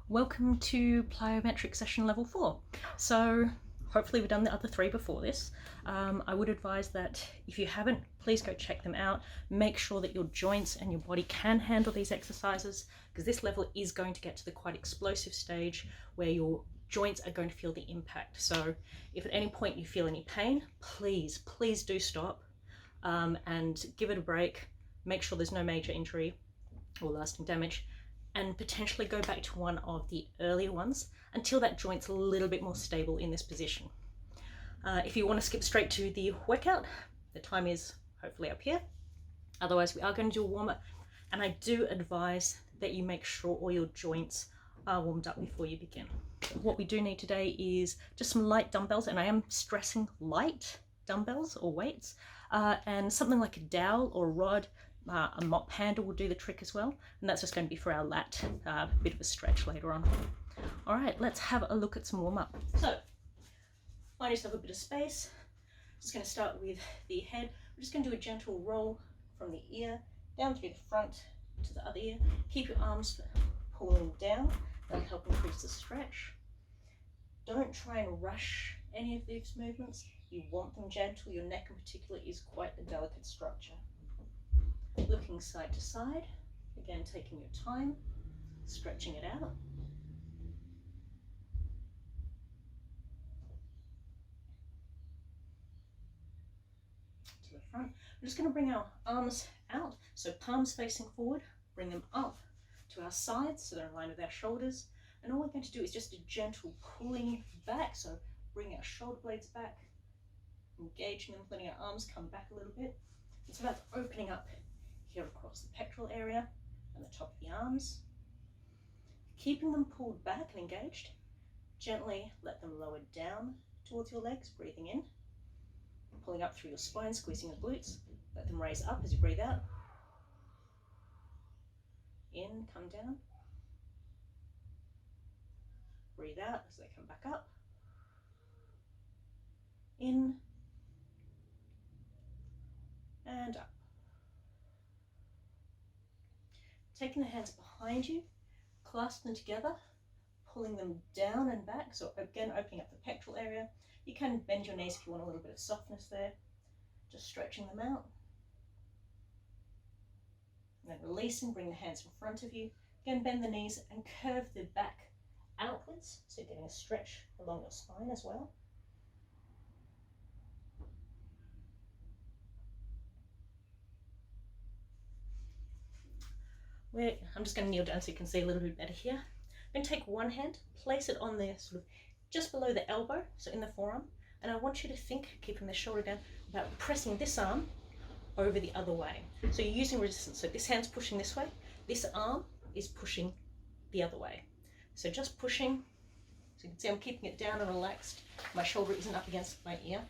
Welcome to Plyometric session level 4. So hopefully we've done the other 3 before this. I would advise that if you haven't, please go check them out. Make sure that your joints and your body can handle these exercises, because this level is going to get to the quite explosive stage where your joints are going to feel the impact. So if at any point you feel any pain, please do stop and give it a break. Make sure there's no major injury or lasting damage, and potentially go back to one of the earlier ones until that joint's a little bit more stable in this position. If you want to skip straight to the workout, the time is hopefully up here. Otherwise, we are going to do a warm-up, and I do advise that you make sure all your joints are warmed up before you begin. What we do need today is just some light dumbbells, and I am stressing light dumbbells or weights, and something like a dowel or a rod. A mop handle will do the trick as well, and that's just going to be for our lat, a bit of a stretch later on. All right, let's have a look at some warm-up. So find yourself a bit of space. Just going to start with the head. We're just going to do a gentle roll from the ear down through the front to the other ear. Keep your arms pulling down. That'll help increase the stretch. Don't try and rush any of these movements. You want them gentle. Your neck in particular is quite a delicate structure. Looking side to side, again taking your time, stretching it out. To the front. We're just going to bring our arms out, so palms facing forward, bring them up to our sides so they're in line with our shoulders, and all we're going to do is just a gentle pulling back, so bring our shoulder blades back, engaging them, letting our arms come back a little bit. It's about opening up here across the pectoral area and the top of the arms. Keeping them pulled back and engaged, gently let them lower down towards your legs, breathing in, pulling up through your spine, squeezing your glutes. Let them raise up as you breathe out. In, come down. Breathe out as they come back up. In and up. Taking the hands behind you, clasp them together, pulling them down and back. So again, opening up the pectoral area. You can bend your knees if you want a little bit of softness there. Just stretching them out. And then releasing, bring the hands in front of you. Again, bend the knees and curve the back outwards. So you're getting a stretch along your spine as well. I'm just going to kneel down so you can see a little bit better here. I'm going to take one hand, place it on there, sort of just below the elbow, so in the forearm, and I want you to think, keeping the shoulder down, about pressing this arm over the other way. So you're using resistance. So this hand's pushing this way, this arm is pushing the other way. So just pushing. So you can see I'm keeping it down and relaxed. My shoulder isn't up against my ear.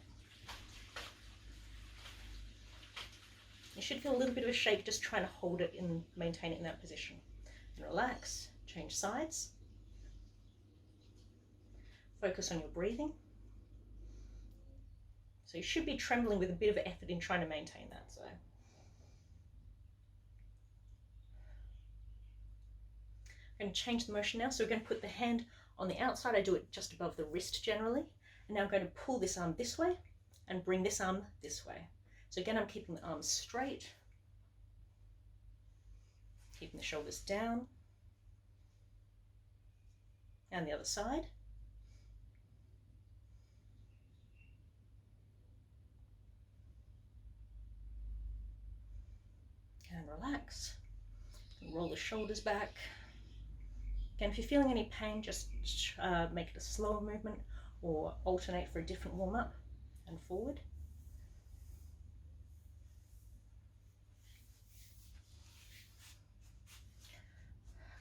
You should feel a little bit of a shake just trying to hold it and maintain it in that position. And relax, change sides. Focus on your breathing. So you should be trembling with a bit of effort in trying to maintain that. So I'm going to change the motion now. So we're going to put the hand on the outside. I do it just above the wrist generally. And now I'm going to pull this arm this way and bring this arm this way. So again, I'm keeping the arms straight, keeping the shoulders down, and the other side. And relax. Roll the shoulders back. Again, if you're feeling any pain, just make it a slower movement or alternate for a different warm-up and forward.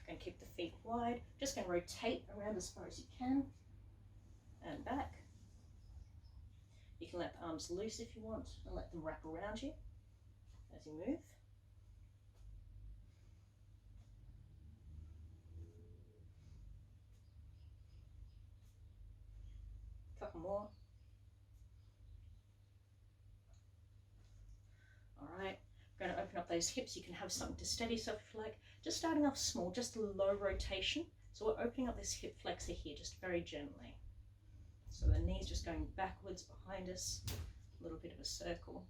And keep the feet wide. Just going to rotate around as far as you can and back. You can let the arms loose if you want and let them wrap around you as you move. A couple more. All right. Going to open up those hips. You can have something to steady yourself if you like. Just starting off small, just a low rotation. So we're opening up this hip flexor here just very gently. So the knee's just going backwards behind us, a little bit of a circle.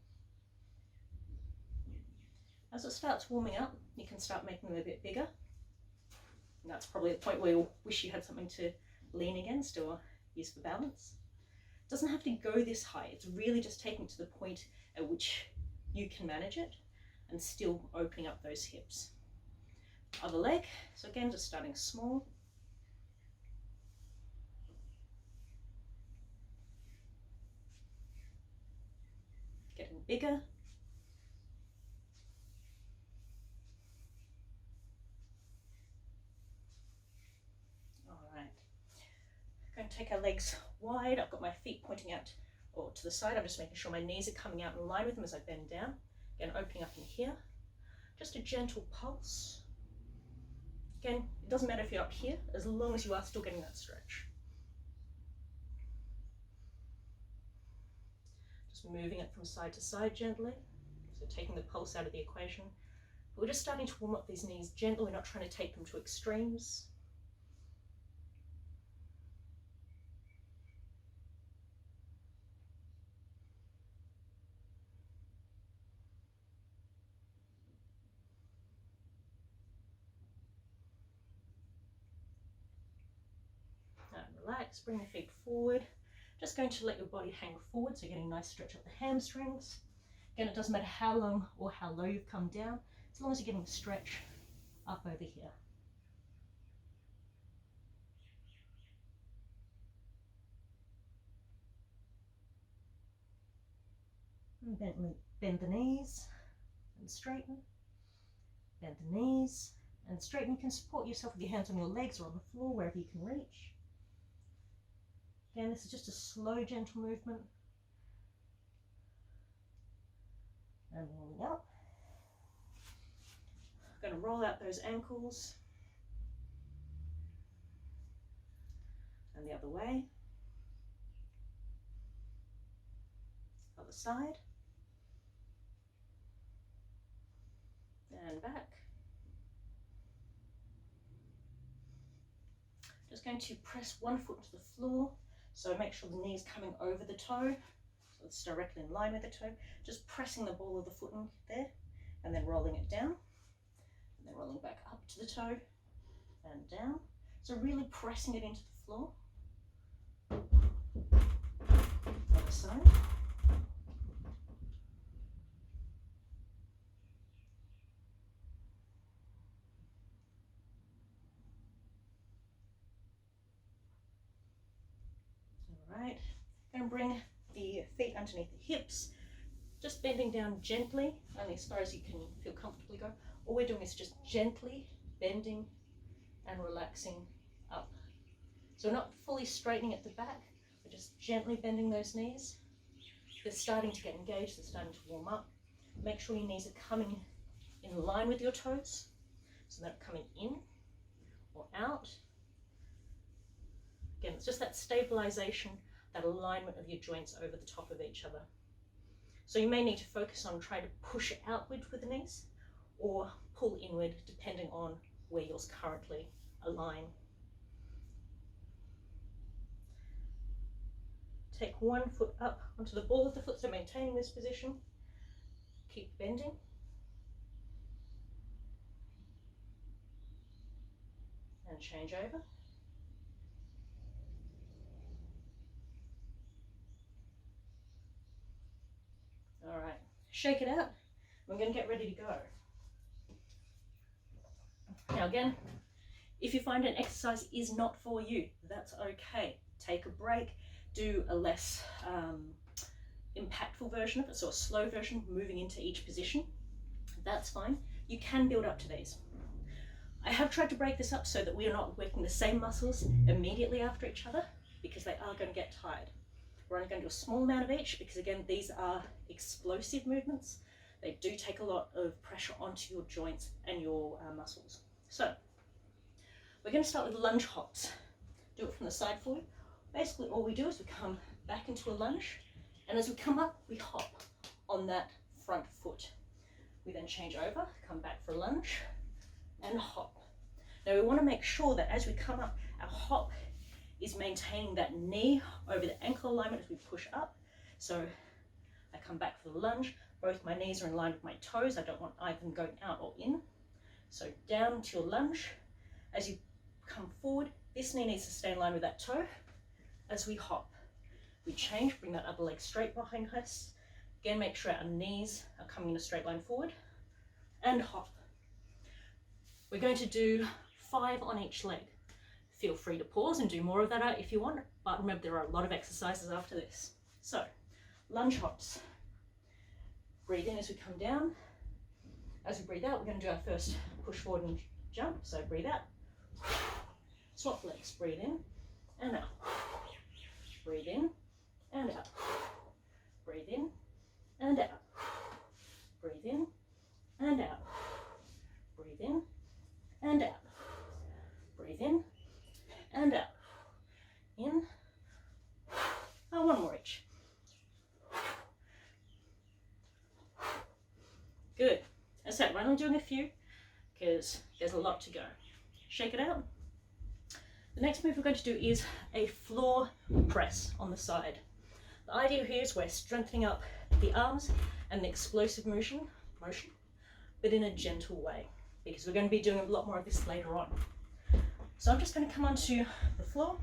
As it starts warming up, you can start making them a bit bigger. And that's probably the point where you'll wish you had something to lean against or use for balance. It doesn't have to go this high. It's really just taking it to the point at which you can manage it and still opening up those hips. Other leg, so again, just starting small. Getting bigger. Going to take our legs wide. I've got my feet pointing out or to the side. I'm just making sure my knees are coming out in line with them as I bend down. Again, opening up in here. Just a gentle pulse. Again, it doesn't matter if you're up here, as long as you are still getting that stretch. Just moving it from side to side gently. So taking the pulse out of the equation. But we're just starting to warm up these knees gently. We're not trying to take them to extremes. Relax, bring the feet forward. Just going to let your body hang forward, so you're getting a nice stretch up the hamstrings. Again, it doesn't matter how long or how low you've come down, as long as you're getting a stretch up over here. And bend the knees and straighten. Bend the knees and straighten. You can support yourself with your hands on your legs or on the floor, wherever you can reach. Again, this is just a slow, gentle movement. And rolling up. I'm going to roll out those ankles. And the other way. Other side. And back. Just going to press one foot to the floor. So make sure the knee is coming over the toe, so it's directly in line with the toe. Just pressing the ball of the foot in there, and then rolling it down, and then rolling back up to the toe, and down. So really pressing it into the floor. Other side. Right, going to bring the feet underneath the hips, just bending down gently, only as far as you can feel comfortably go. All we're doing is just gently bending and relaxing up. So we're not fully straightening at the back, we're just gently bending those knees. They're starting to get engaged, they're starting to warm up. Make sure your knees are coming in line with your toes, so they're coming in or out. Again, it's just that stabilization, that alignment of your joints over the top of each other. So you may need to focus on trying to push outward with the knees or pull inward, depending on where yours currently align. Take one foot up onto the ball of the foot, so maintaining this position. Keep bending. And change over. All right, shake it out. We're going to get ready to go. Now again, if you find an exercise is not for you, that's okay. Take a break, do a less impactful version of it, so a slow version, moving into each position. That's fine. You can build up to these. I have tried to break this up so that we are not working the same muscles immediately after each other, because they are going to get tired. We're only going to do a small amount of each, because again, these are explosive movements. They do take a lot of pressure onto your joints and your muscles. So we're going to start with lunge hops. Do it from the side forward. Basically all we do is we come back into a lunge, and as we come up, we hop on that front foot. We then change over, come back for a lunge, and hop. Now we want to make sure that as we come up, our hop is maintaining that knee over the ankle alignment as we push up. So I come back for the lunge, both my knees are in line with my toes. I don't want either of them going out or in. So down to your lunge. As you come forward, this knee needs to stay in line with that toe. As we hop, we change, bring that upper leg straight behind us. Again, make sure our knees are coming in a straight line forward, and hop. We're going to do 5 on each leg. Feel free to pause and do more of that if you want, but remember there are a lot of exercises after this. So, lunge hops. Breathe in as we come down. As we breathe out, we're going to do our first push forward and jump. So breathe out. Swap legs. Breathe in and out. Breathe in and out. Breathe in and out. Breathe in and out. Breathe in and out. Breathe in and out. In. Oh, one more each. Good. As I said, we're only doing a few because there's a lot to go. Shake it out. The next move we're going to do is a floor press on the side. The idea here is we're strengthening up the arms and the explosive motion, but in a gentle way, because we're going to be doing a lot more of this later on. So I'm just going to come onto the floor.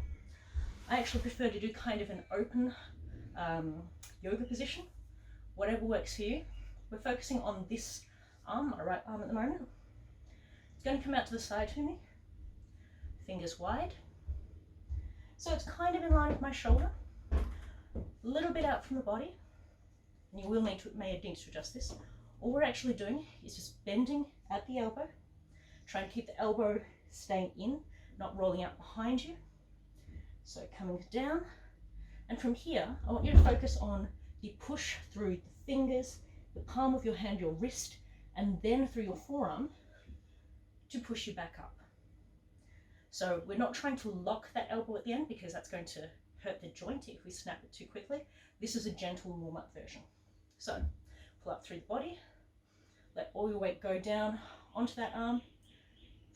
I actually prefer to do kind of an open yoga position, whatever works for you. We're focusing on this arm, my right arm at the moment. It's going to come out to the side to me, fingers wide. So it's kind of in line with my shoulder, a little bit out from the body, and you may need to adjust this. All we're actually doing is just bending at the elbow, trying to keep the elbow staying in, not rolling out behind you. So coming down, and from here, I want you to focus on the push through the fingers, the palm of your hand, your wrist, and then through your forearm to push you back up. So we're not trying to lock that elbow at the end because that's going to hurt the joint if we snap it too quickly. This is a gentle warm-up version. So pull up through the body, let all your weight go down onto that arm,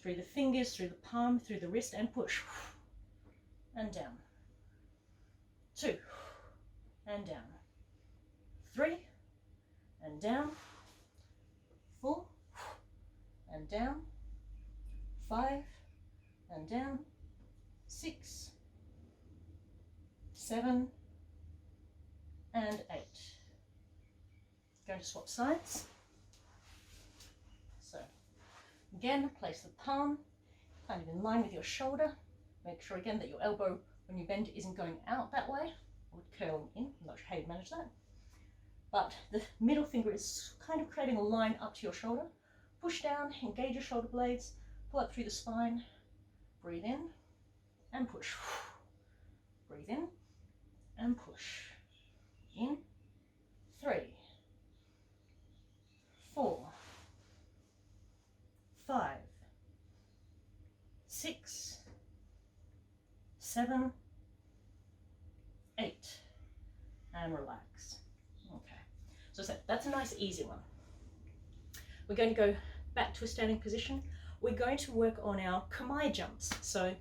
through the fingers, through the palm, through the wrist, and push. And down. 2, and down. 3, and down. 4, and down. 5, and down. 6, 7, and 8. Going to swap sides. So again, place the palm kind of in line with your shoulder. Make sure again that your elbow, when you bend, isn't going out that way or curling in. I'm not sure how you manage that. But the middle finger is kind of creating a line up to your shoulder. Push down, engage your shoulder blades, pull up through the spine, breathe in and push. Breathe in and push. In. 3, 4, 5, 6, 7, 8, and relax. Okay, so that's a nice easy one. We're going to go back to a standing position. We're going to work on our kamae jumps. So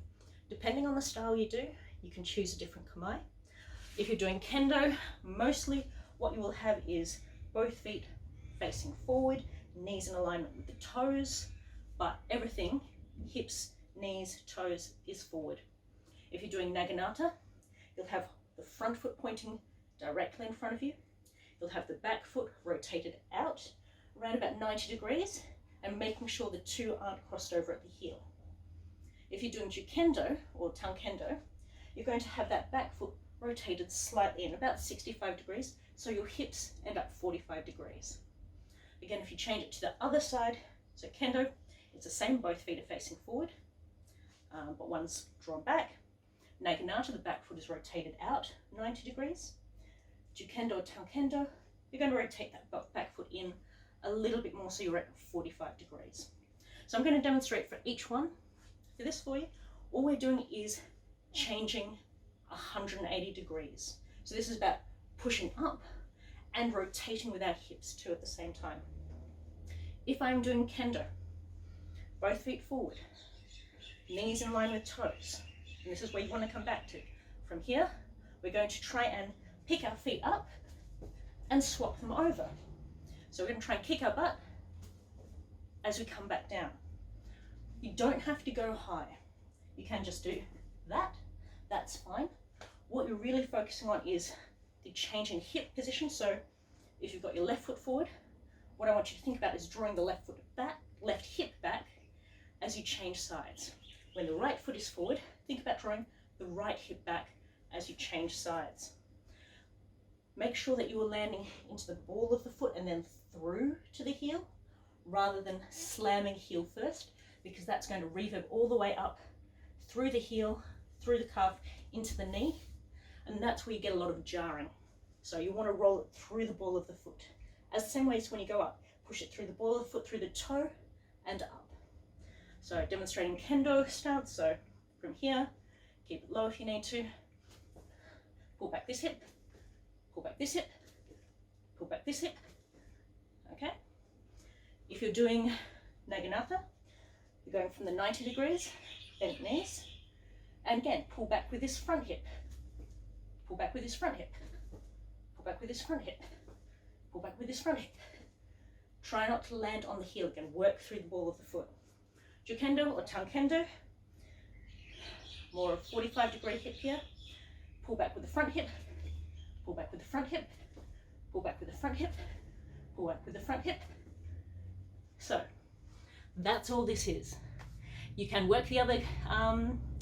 depending on the style you do, you can choose a different kamae. If you're doing kendo, mostly what you will have is both feet facing forward, knees in alignment with the toes, but everything, hips, knees, toes, is forward. If you're doing naginata, you'll have the front foot pointing directly in front of you. You'll have the back foot rotated out around about 90 degrees and making sure the two aren't crossed over at the heel. If you're doing Jukendo or tankendo, you're going to have that back foot rotated slightly in about 65 degrees, so your hips end up 45 degrees. Again, if you change it to the other side, so kendo, it's the same, both feet are facing forward, but one's drawn back. Naginata, the back foot is rotated out 90 degrees. Jukendo or tankendo, you're going to rotate that back foot in a little bit more, so you're at 45 degrees. So I'm going to demonstrate for each one. For this for you, all we're doing is changing 180 degrees. So this is about pushing up and rotating with our hips too at the same time. If I'm doing kendo, both feet forward, knees in line with toes. And this is where you want to come back to. From here, we're going to try and pick our feet up and swap them over. So we're going to try and kick our butt as we come back down. You don't have to go high. You can just do that. That's fine. What you're really focusing on is the change in hip position. So if you've got your left foot forward, what I want you to think about is drawing the left foot back, left hip back as you change sides. When the right foot is forward, think about drawing the right hip back as you change sides. Make sure that you are landing into the ball of the foot and then through to the heel, rather than slamming heel first, because that's going to reverb all the way up through the heel, through the calf, into the knee, and that's where you get a lot of jarring. So you want to roll it through the ball of the foot. As the same way as when you go up, push it through the ball of the foot, through the toe, and up. So demonstrating kendo stance, so from here, keep it low if you need to, pull back this hip, pull back this hip, pull back this hip, okay? If you're doing naginata, you're going from the 90 degrees, bent knees, and again, pull back with this front hip, pull back with this front hip, pull back with this front hip, pull back with this front hip. Try not to land on the heel again, work through the ball of the foot. Jukendo or tankendo, more of 45-degree hip here, pull back with the front hip, pull back with the front hip, pull back with the front hip, pull back with the front hip. So that's all this is. You can work the other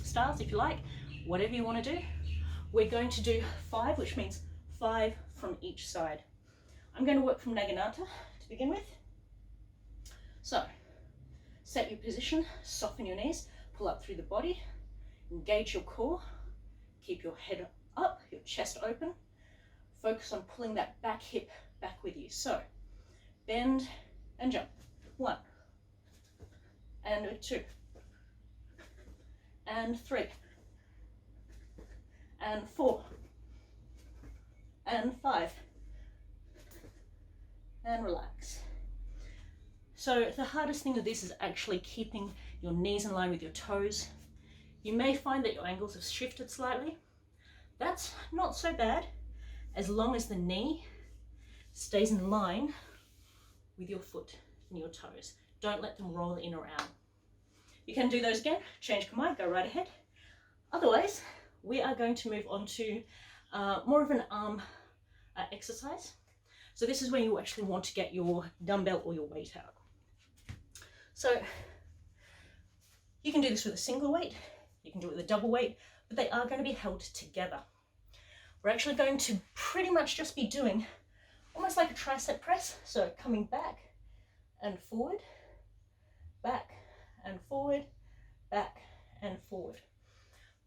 styles if you like, whatever you want to do. We're going to do 5, which means 5 from each side. I'm going to work from naginata to begin with. So set your position, soften your knees, pull up through the body, engage your core, keep your head up, your chest open, focus on pulling that back hip back with you. So bend and jump. 1 and 2 and 3 and 4 and 5 and relax. So the hardest thing with this is actually keeping your knees in line with your toes. You may find that your angles have shifted slightly. That's not so bad, as long as the knee stays in line with your foot and your toes. Don't let them roll in or out. You can do those again, change command, go right ahead. Otherwise, we are going to move on to more of an arm exercise. So this is where you actually want to get your dumbbell or your weight out. So you can do this with a single weight, you can do it with a double weight, but they are going to be held together. We're actually going to pretty much just be doing almost like a tricep press. So coming back and forward, back and forward, back and forward.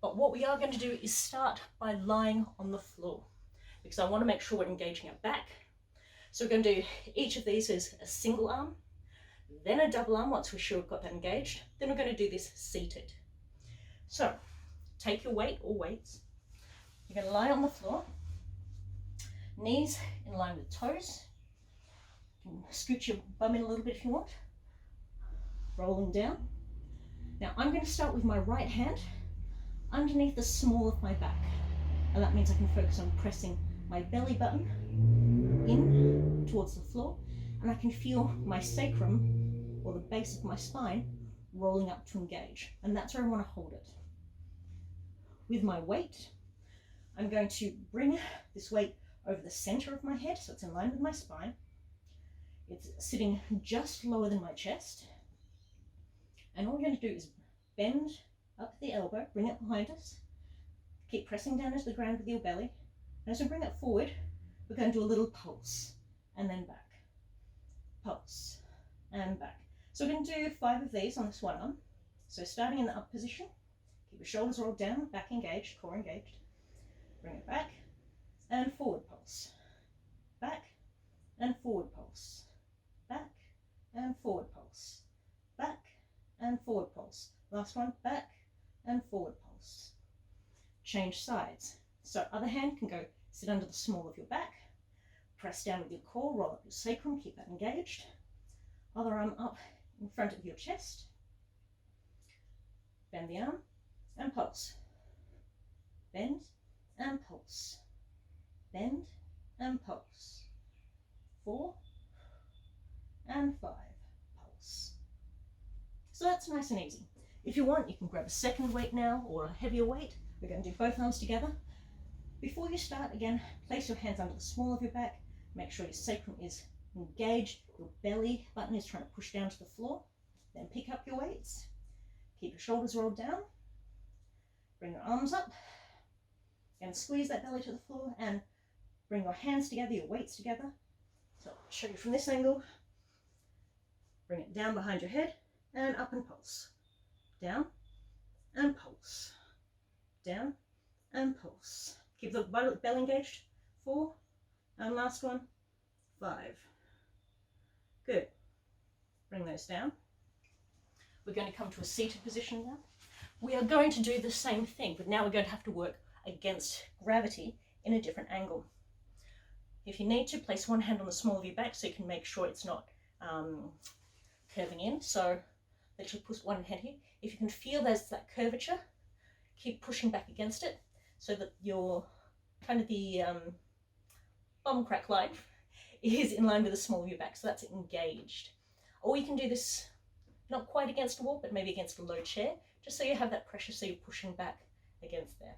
But what we are going to do is start by lying on the floor, because I want to make sure we're engaging our back. So we're going to do each of these as a single arm, then a double arm once we're sure we've got that engaged. Then we're going to do this seated. So take your weight or weights. You're going to lie on the floor, knees in line with toes. You can scoot your bum in a little bit if you want. Rolling down. Now I'm going to start with my right hand underneath the small of my back. And that means I can focus on pressing my belly button in towards the floor, and I can feel my sacrum, or the base of my spine, rolling up to engage. And that's where I want to hold it. With my weight, I'm going to bring this weight over the center of my head, so it's in line with my spine. It's sitting just lower than my chest. And all we're going to do is bend up the elbow, bring it behind us. Keep pressing down into the ground with your belly. And as we bring it forward, we're going to do a little pulse, and then back. Pulse, and back. So we're going to do 5 of these on this one arm. So starting in the up position, keep your shoulders rolled down, back engaged, core engaged. Bring it back, and forward pulse. Back, and forward pulse. Back, and forward pulse. Back, and forward pulse. Last one, back, and forward pulse. Change sides. So other hand can go sit under the small of your back, press down with your core, roll up your sacrum, keep that engaged. Other arm up in front of your chest. Bend the arm and pulse. Bend and pulse. Bend and pulse. 4 and 5. Pulse. So that's nice and easy. If you want, you can grab a second weight now or a heavier weight. We're going to do both arms together. Before you start, again, place your hands under the small of your back. Make sure your sacrum is engaged. Your belly button is trying to push down to the floor. Then pick up your weights. Keep your shoulders rolled down. Bring your arms up. And squeeze that belly to the floor and bring your hands together, your weights together. So I'll show you from this angle. Bring it down behind your head and up and pulse. Down and pulse. Down and pulse. Keep the belly engaged. 4 and last one. 5. Good. Bring those down. We're going to come to a seated position now. We are going to do the same thing, but now we're going to have to work against gravity in a different angle. If you need to, place one hand on the small of your back so you can make sure it's not curving in. So literally push one hand here. If you can feel there's that curvature, keep pushing back against it so that your kind of the bum crack line is in line with the small of your back. So that's engaged. Or you can do this not quite against a wall, but maybe against a low chair, just so you have that pressure so you're pushing back against there.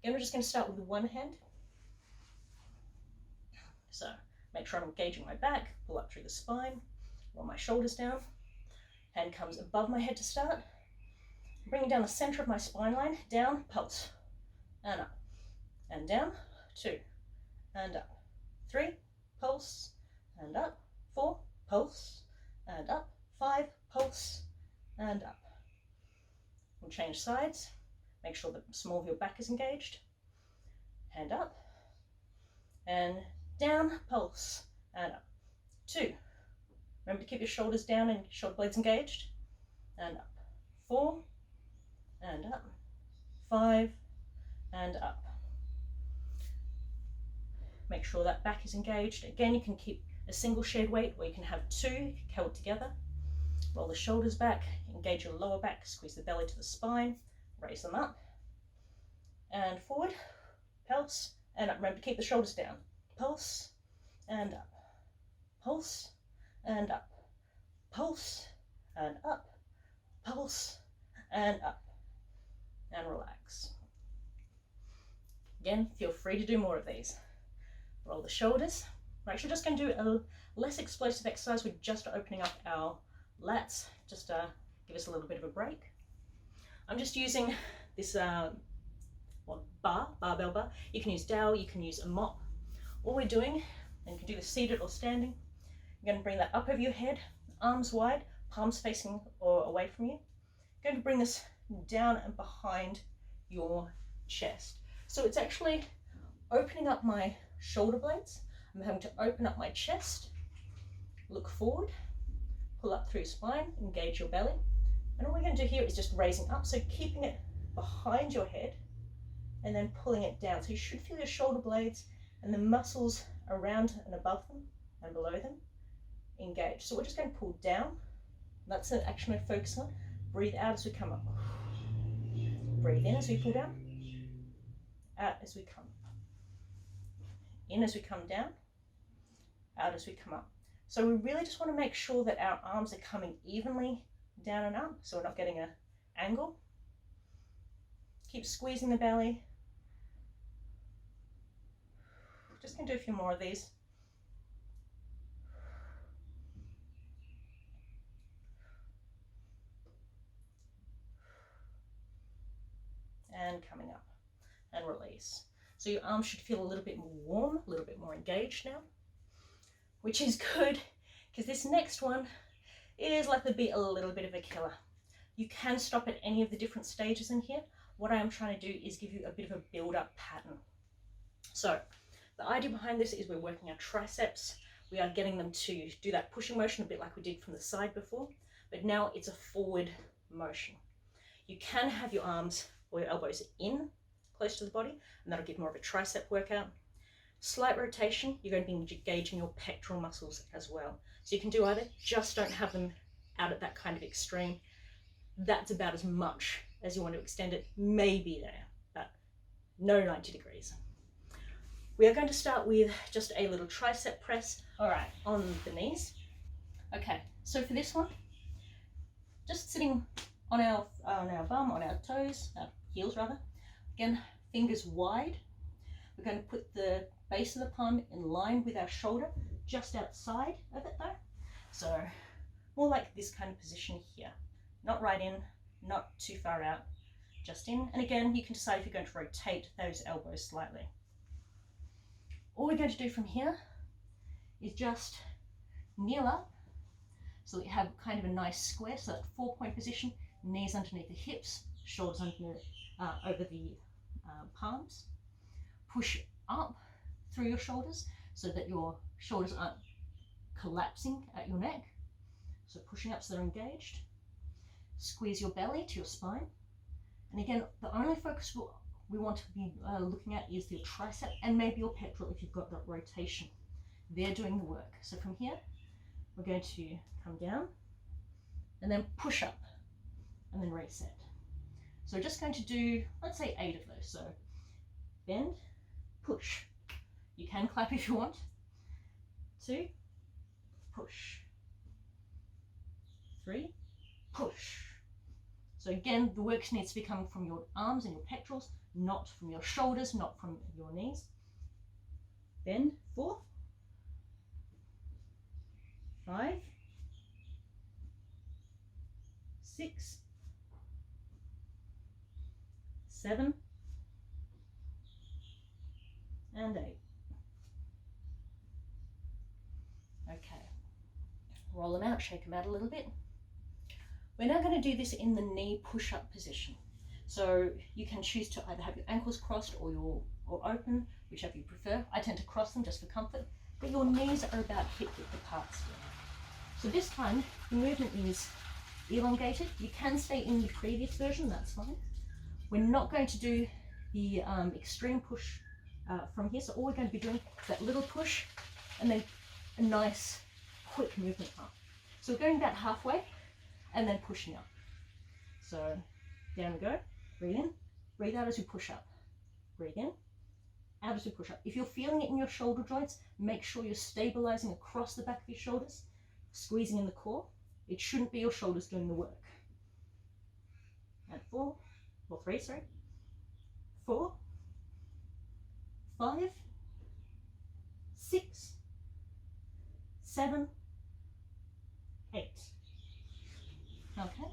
Again, we're just going to start with one hand. So make sure I'm engaging my back, pull up through the spine, roll my shoulders down. Hand comes above my head to start. Bringing down the center of my spine line, down, pulse, and up, and down, 2, and up, 3, pulse, and up, 4, pulse, and up, 5, pulse, and up. We'll change sides. Make sure the small of your back is engaged. Hand up, and down, pulse, and up, 2. Remember to keep your shoulders down and shoulder blades engaged, and up, 4, and up, 5, and up. Make sure that back is engaged. Again, you can keep a single shared weight, or you can have 2 held together. Roll the shoulders back, engage your lower back, squeeze the belly to the spine, raise them up, and forward, pulse, and up. Remember to keep the shoulders down. Pulse, and up, pulse, and up, pulse, and up, pulse, and up, and relax. Again, feel free to do more of these. Roll the shoulders. We're actually just going to do a less explosive exercise. We're just opening up our lats, just to give us a little bit of a break. I'm just using this barbell bar. You can use dowel, you can use a mop. All we're doing, and you can do this seated or standing, you're going to bring that up over your head, arms wide, palms facing or away from you. You're going to bring this down and behind your chest. So it's actually opening up my shoulder blades. I'm having to open up my chest, look forward, pull up through spine, engage your belly. And all we're going to do here is just raising up, so keeping it behind your head and then pulling it down. So you should feel your shoulder blades and the muscles around and above them and below them engage. So we're just going to pull down. That's the action we focus on. Breathe out as we come up. Breathe in as we pull down. Out as we come up. In as we come down. Out as we come up. So we really just want to make sure that our arms are coming evenly down and up, so we're not getting an angle. Keep squeezing the belly. Just going to do a few more of these. And coming up and release. So your arms should feel a little bit more warm, a little bit more engaged now, which is good because this next one is likely to be a little bit of a killer. You can stop at any of the different stages in here. What I am trying to do is give you a bit of a build-up pattern. So the idea behind this is we're working our triceps. We are getting them to do that pushing motion a bit like we did from the side before, but now it's a forward motion. You can have your arms or your elbows in close to the body, and that'll give more of a tricep workout. Slight rotation, you're going to be engaging your pectoral muscles as well. So you can do either, just don't have them out at that kind of extreme. That's about as much as you want to extend it may be there, but no 90 degrees. We are going to start with just a little tricep press, all right, on the knees. Okay, so for this one, just sitting on our bum, on our toes, our heels rather. Again, fingers wide. We're going to put the base of the palm in line with our shoulder, just outside of it though. So more like this kind of position here. Not right in, not too far out, just in. And again, you can decide if you're going to rotate those elbows slightly. All we're going to do from here is just kneel up, so that you have kind of a nice square, so that 4-point position, knees underneath the hips, shoulders underneath, over the palms. Push up through your shoulders so that your shoulders aren't collapsing at your neck. So pushing up so they're engaged. Squeeze your belly to your spine. And again, the only focus we want to be looking at is your tricep and maybe your pectoral if you've got that rotation. They're doing the work. So from here, we're going to come down and then push up and then reset. So we're just going to do, let's say 8 of those. So bend, push. You can clap if you want. 2, push. 3, push. So again, the work needs to be coming from your arms and your pectorals, not from your shoulders, not from your knees. Bend, 4, 5, 6, 7, and 8. Okay, roll them out, shake them out a little bit. We're now going to do this in the knee push-up position. So you can choose to either have your ankles crossed or open, whichever you prefer. I tend to cross them just for comfort, but your knees are about hip-width apart still. So this time, the movement is elongated. You can stay in the previous version, that's fine. We're not going to do the extreme push from here, so all we're going to be doing is that little push and then a nice quick movement up. So we're going about halfway and then pushing up. So down we go, breathe in, breathe out as you push up, breathe in, out as you push up. If you're feeling it in your shoulder joints, make sure you're stabilizing across the back of your shoulders, squeezing in the core. It shouldn't be your shoulders doing the work. And 4, 5, 6, 7, 8. Okay.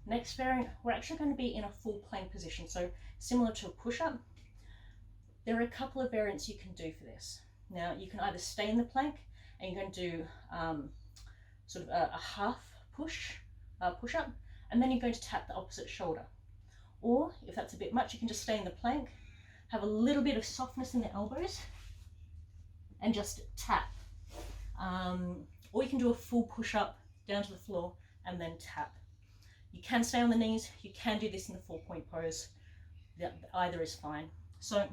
Next variant, we're actually going to be in a full plank position, so similar to a push-up. There are a couple of variants you can do for this. Now, you can either stay in the plank and you're going to do sort of a half push-up, and then you're going to tap the opposite shoulder. Or, if that's a bit much, you can just stay in the plank, have a little bit of softness in the elbows, and just tap. Or you can do a full push-up down to the floor and then tap. You can stay on the knees, you can do this in the 4-point pose. Either is fine. So,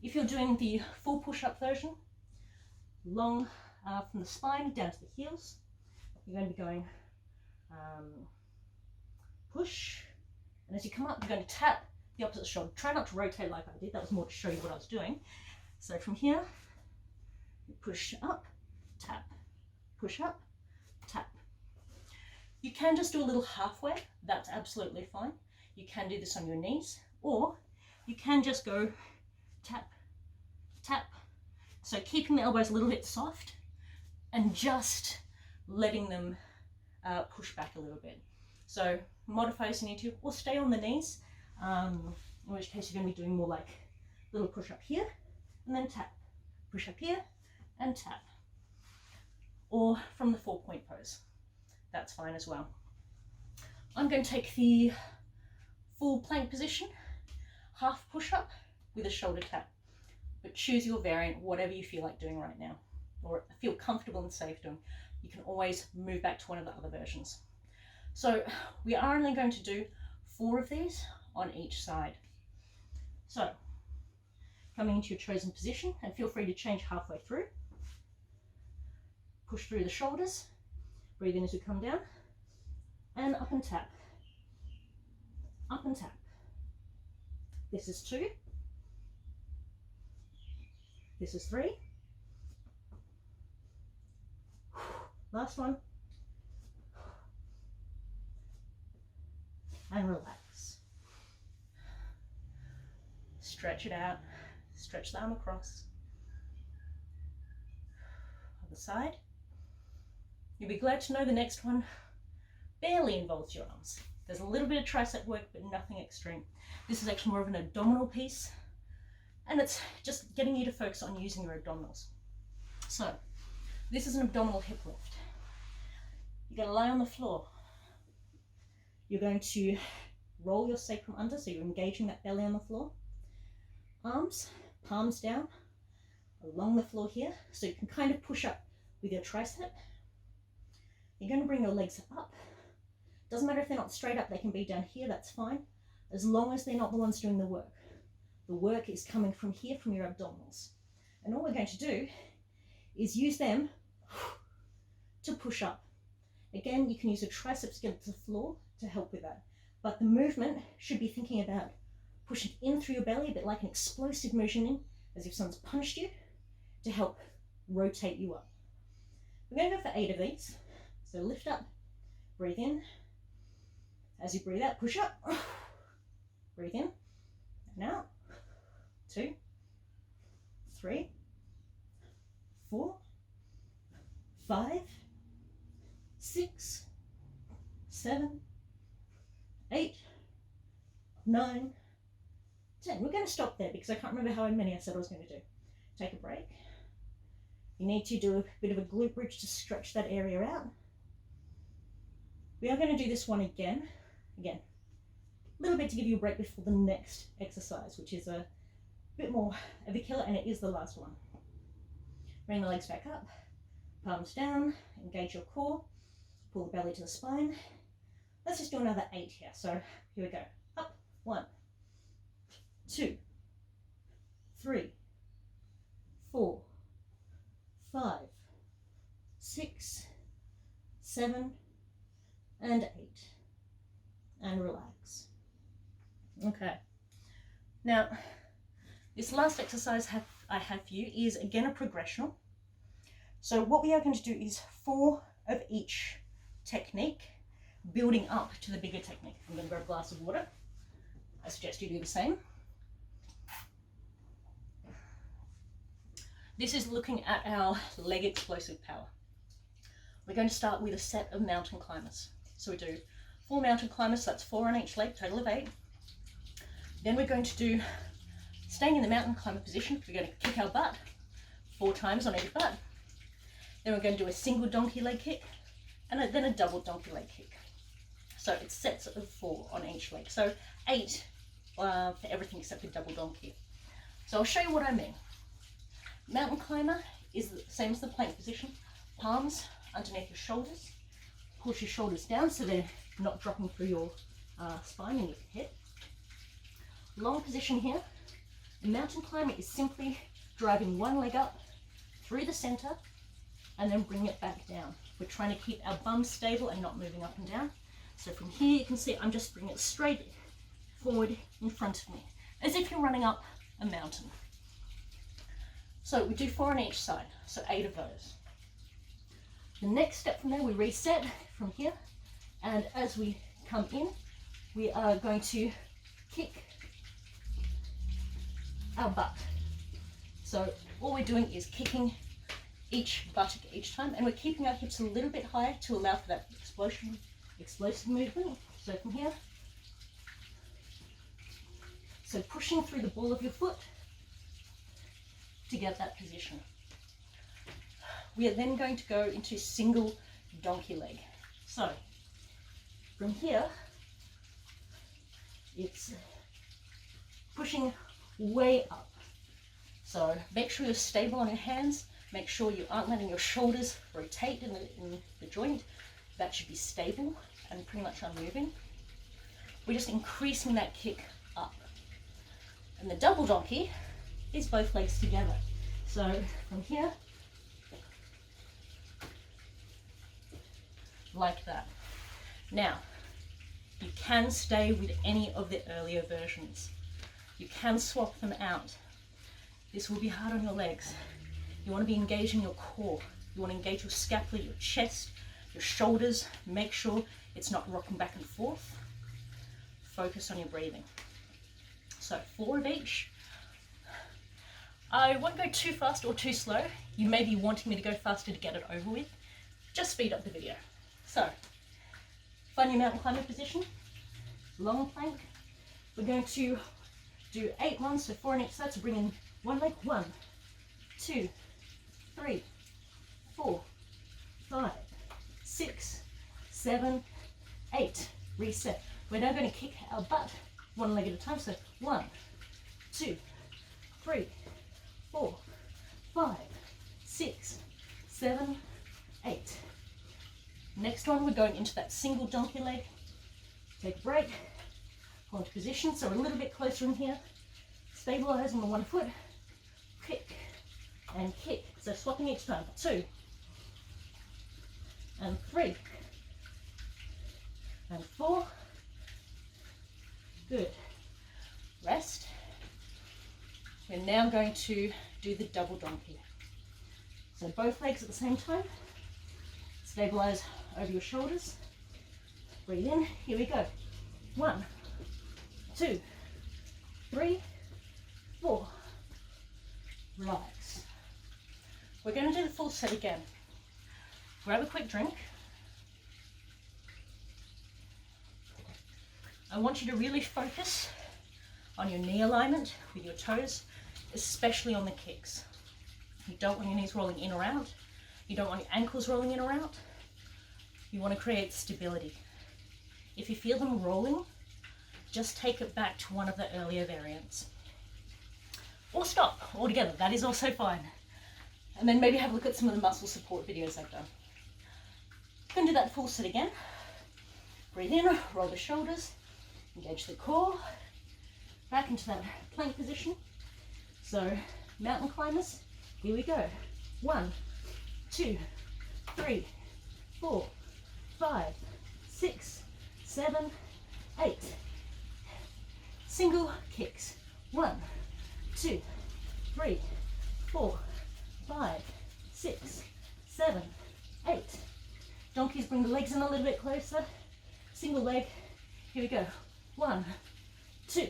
if you're doing the full push-up version, long from the spine down to the heels, you're going to be going push, and as you come up, you're going to tap the opposite shoulder. Try not to rotate like I did, that was more to show you what I was doing. So from here, you push up, tap, push up, tap. You can just do a little halfway, that's absolutely fine. You can do this on your knees, or you can just go tap, tap. So keeping the elbows a little bit soft and just letting them push back a little bit. So modify as you need to, or stay on the knees, in which case you're going to be doing more like little push up here and then tap, push up here and tap. Or from the 4-point pose, that's fine as well. I'm going to take the full plank position, half push up with a shoulder tap, but choose your variant, whatever you feel like doing right now, or feel comfortable and safe doing. You can always move back to one of the other versions. So we are only going to do 4 of these on each side. So coming into your chosen position, and feel free to change halfway through. Push through the shoulders, breathe in as you come down, and up and tap. up and tap. This is 2. This is 3. Last one. And relax. Stretch it out. Stretch the arm across. Other side. You'll be glad to know the next one barely involves your arms. There's a little bit of tricep work, but nothing extreme. This is actually more of an abdominal piece, and it's just getting you to focus on using your abdominals. So, this is an abdominal hip lift. You're going to lie on the floor. You're going to roll your sacrum under, so you're engaging that belly on the floor. Arms, palms down, along the floor here, so you can kind of push up with your tricep. You're going to bring your legs up. Doesn't matter if they're not straight up, they can be down here, that's fine, as long as they're not the ones doing the work. The work is coming from here, from your abdominals. And all we're going to do is use them to push up. Again, you can use your triceps to get to the floor to help with that. But the movement should be thinking about pushing in through your belly, a bit like an explosive motion in, as if someone's punched you, to help rotate you up. We're going to go for 8 of these. So lift up, breathe in. As you breathe out, push up. Breathe in and out. 2, 3, 4, 5, 6, 7, 8, 9, 10. We're going to stop there because I can't remember how many I said I was going to do. Take a break. You need to do a bit of a glute bridge to stretch that area out. We are going to do this one again. Again, a little bit to give you a break before the next exercise, which is a bit more of a killer, and it is the last one. Bring the legs back up, palms down, engage your core, pull the belly to the spine. Let's just do another 8 here. So here we go. Up, 1, 2, 3, 4, 5, 6, 7, and 8. And relax. Okay. Now, this last exercise I have for you is again a progressional. So what we are going to do is 4 of each technique, building up to the bigger technique. I'm going to grab a glass of water. I suggest you do the same. This is looking at our leg explosive power. We're going to start with a set of mountain climbers. So we do 4 mountain climbers, so that's 4 on each leg, total of 8. Then we're going to do, staying in the mountain climber position, we're going to kick our butt 4 times on each butt. Then we're going to do a single donkey leg kick, and then a double donkey leg kick. So it's sets of 4 on each leg. So 8 for everything except for double donkey. So I'll show you what I mean. Mountain climber is the same as the plank position. Palms underneath your shoulders. Push your shoulders down so they're not dropping through your spine and your head. Long position here. A mountain climber is simply driving one leg up through the center and then bring it back down. We're trying to keep our bum stable and not moving up and down. So from here you can see I'm just bringing it straight forward in front of me, as if you're running up a mountain. So we do 4 on each side, so 8 of those. The next step from there, we reset from here, and as we come in, we are going to kick our butt. So all we're doing is kicking each buttock each time, and we're keeping our hips a little bit higher to allow for that explosive movement. So from here, so pushing through the ball of your foot to get that position. We are then going to go into single donkey leg. So from here, it's pushing way up. So make sure you're stable on your hands. Make sure you aren't letting your shoulders rotate in the joint. That should be stable and pretty much unmoving. We're just increasing that kick up. And the double donkey is both legs together. So from here, like that. Now, You can stay with any of the earlier versions. You can swap them out. This will be hard on your legs. You want to be engaging your core. You want to engage your scapula, your chest, your shoulders. Make sure it's not rocking back and forth. Focus on your breathing. So 4 of each. I won't go too fast or too slow. You may be wanting me to go faster to get it over with. Just speed up the video. So, find your mountain climber position. Long plank. We're going to do 8 ones, so 4 on each side. So bring in one leg. 1, 2, 3, 4, 5, 6, 7, 8. Reset. We're now going to kick our butt one leg at a time. So 1, 2, 3, 4, 5, 6, 7, 8. Next one, we're going into that single donkey leg. Take a break, hold position, so we're a little bit closer in here. Stabilize on the one foot, kick and kick. So swapping each time. 2 and 3 and 4. Good. Rest. We're now going to do the double donkey. So both legs at the same time. Stabilize over your shoulders. Breathe in. Here we go. 1, 2, 3, 4. Relax. We're going to do the full set again. Grab a quick drink. I want you to really focus on your knee alignment with your toes, especially on the kicks. You don't want your knees rolling in or out. You don't want your ankles rolling in or out. You want to create stability. If you feel them rolling, just take it back to one of the earlier variants. Or stop altogether, that is also fine. And then maybe have a look at some of the muscle support videos I've done. Going to do that full set again. Breathe in, roll the shoulders, engage the core, back into that plank position. So mountain climbers, here we go. 1, 2, 3, 4, 5, 6, 7, 8. Single kicks. 1, 2, 3, 4, 5, 6, 7, 8. Donkeys, bring the legs in a little bit closer. Single leg. Here we go. 1, 2,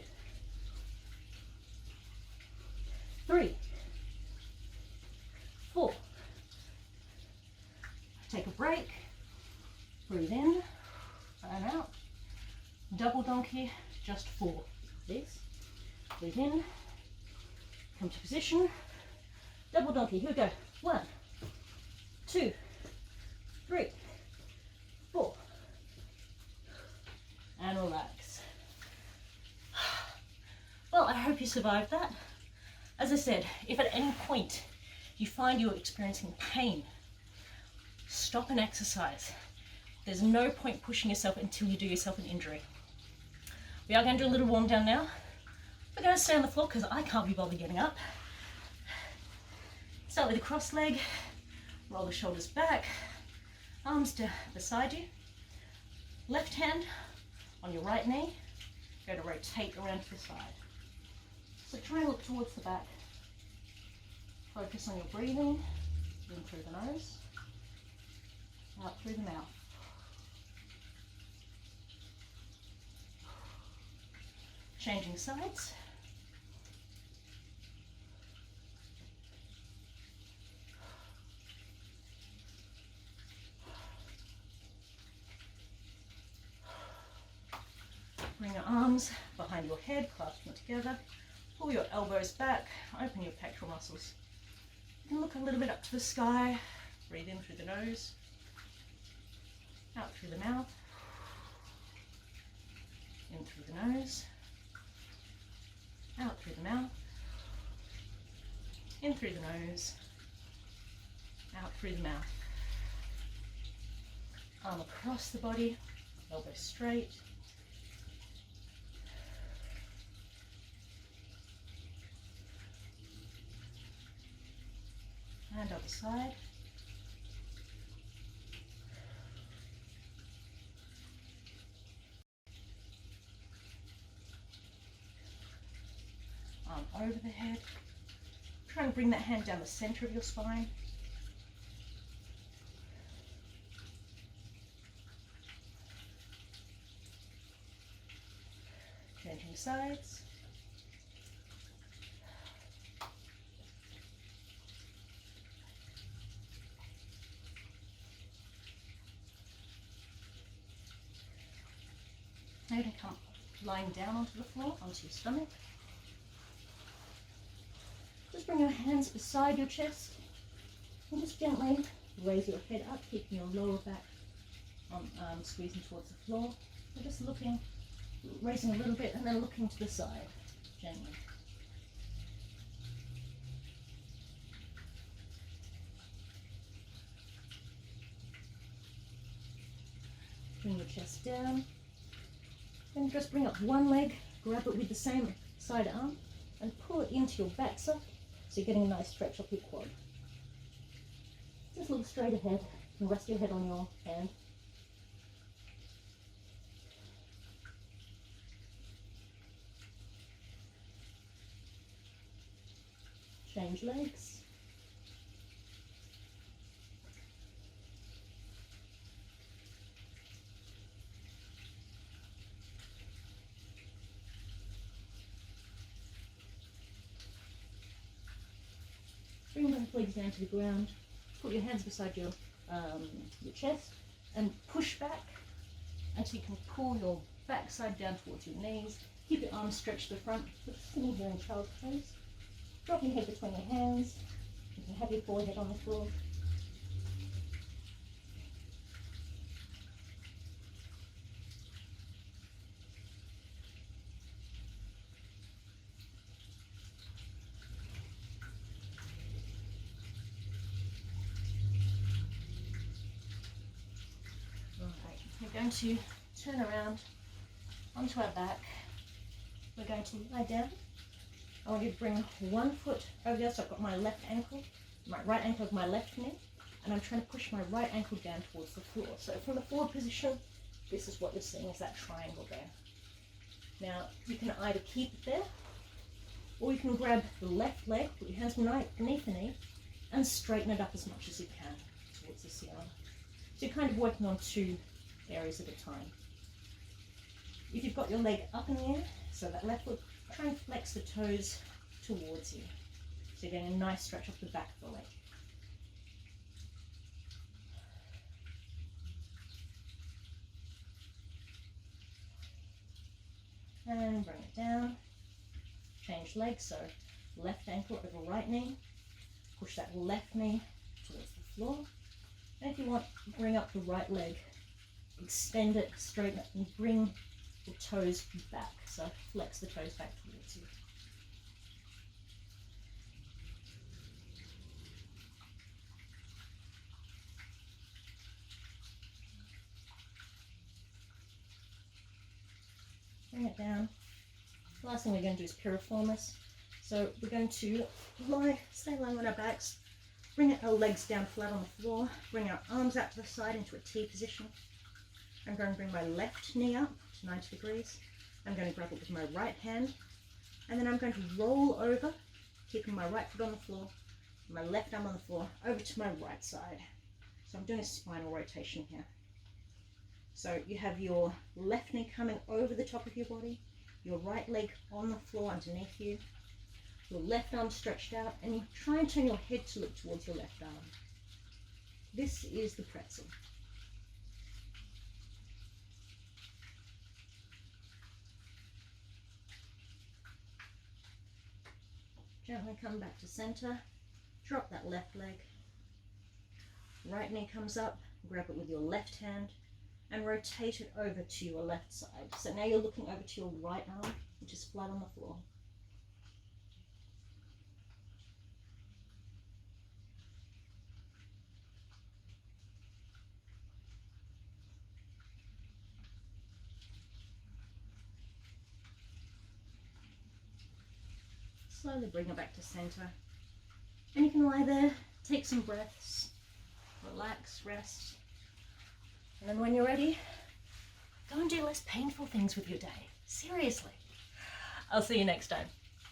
3, 4. Take a break. Breathe in and out. Double donkey, just 4. This. Breathe in. Come to position. Double donkey. Here we go. 1, 2, 3, 4. And relax. Well, I hope you survived that. As I said, if at any point you find you're experiencing pain, stop and exercise. There's no point pushing yourself until you do yourself an injury. We are going to do a little warm down now. We're going to stay on the floor because I can't be bothered getting up. Start with a cross leg, roll the shoulders back, arms to beside you. Left hand on your right knee, go to rotate around to the side. So try and look towards the back. Focus on your breathing, in through the nose, out through the mouth. Changing sides. Bring your arms behind your head, clasp them together. Pull your elbows back, open your pectoral muscles. You can look a little bit up to the sky. Breathe in through the nose, out through the mouth, in through the nose, out through the mouth, in through the nose, out through the mouth. Arm across the body, elbow straight. And other side. over the head. Try and bring that hand down the center of your spine. Changing sides. Now you're going to come lying down onto the floor, onto your stomach. Just bring your hands beside your chest and just gently raise your head up, keeping your lower back squeezing towards the floor. And just looking, raising a little bit and then looking to the side, gently. Bring your chest down. Then just bring up one leg, grab it with the same side arm and pull it into your backside so you're getting a nice stretch off your quad. Just look straight ahead and rest your head on your hand. Change legs. Bring both legs down to the ground. Put your hands beside your chest and push back until you can pull your backside down towards your knees. Keep your arms stretched to the front. Put sitting here in child's pose. Drop your head between your hands. You can have your forehead on the floor. We're going to turn around onto our back. We're going to lie down. I want you to bring one foot over there, so I've got my left ankle, my right ankle of my left knee, and I'm trying to push my right ankle down towards the floor. So from the forward position, this is what you're seeing is that triangle there. Now you can either keep it there, or you can grab the left leg, put your hands beneath the knee, and straighten it up as much as you can towards the ceiling. So you're kind of working on two areas at a time. If you've got your leg up in the air, so that left foot, try and flex the toes towards you. So you're getting a nice stretch off the back of the leg. And bring it down. Change legs, so left ankle over right knee. Push that left knee towards the floor. And if you want, bring up the right leg. Extend it, straighten it, and bring the toes back. So flex the toes back towards you. Bring it down. Last thing we're going to do is piriformis. So we're going to stay lying on our backs, bring our legs down flat on the floor, bring our arms out to the side into a T position. I'm going to bring my left knee up to 90 degrees. I'm going to grab it with my right hand, and then I'm going to roll over, keeping my right foot on the floor, my left arm on the floor, over to my right side. So I'm doing a spinal rotation here. So you have your left knee coming over the top of your body, your right leg on the floor underneath you, your left arm stretched out, and you try and turn your head to look towards your left arm. This is the pretzel. Gently come back to center, drop that left leg, right knee comes up, grab it with your left hand and rotate it over to your left side. So now you're looking over to your right arm, which is flat on the floor. Slowly bring it back to center. And you can lie there, take some breaths, relax, rest. And then when you're ready, go and do less painful things with your day. Seriously. I'll see you next time.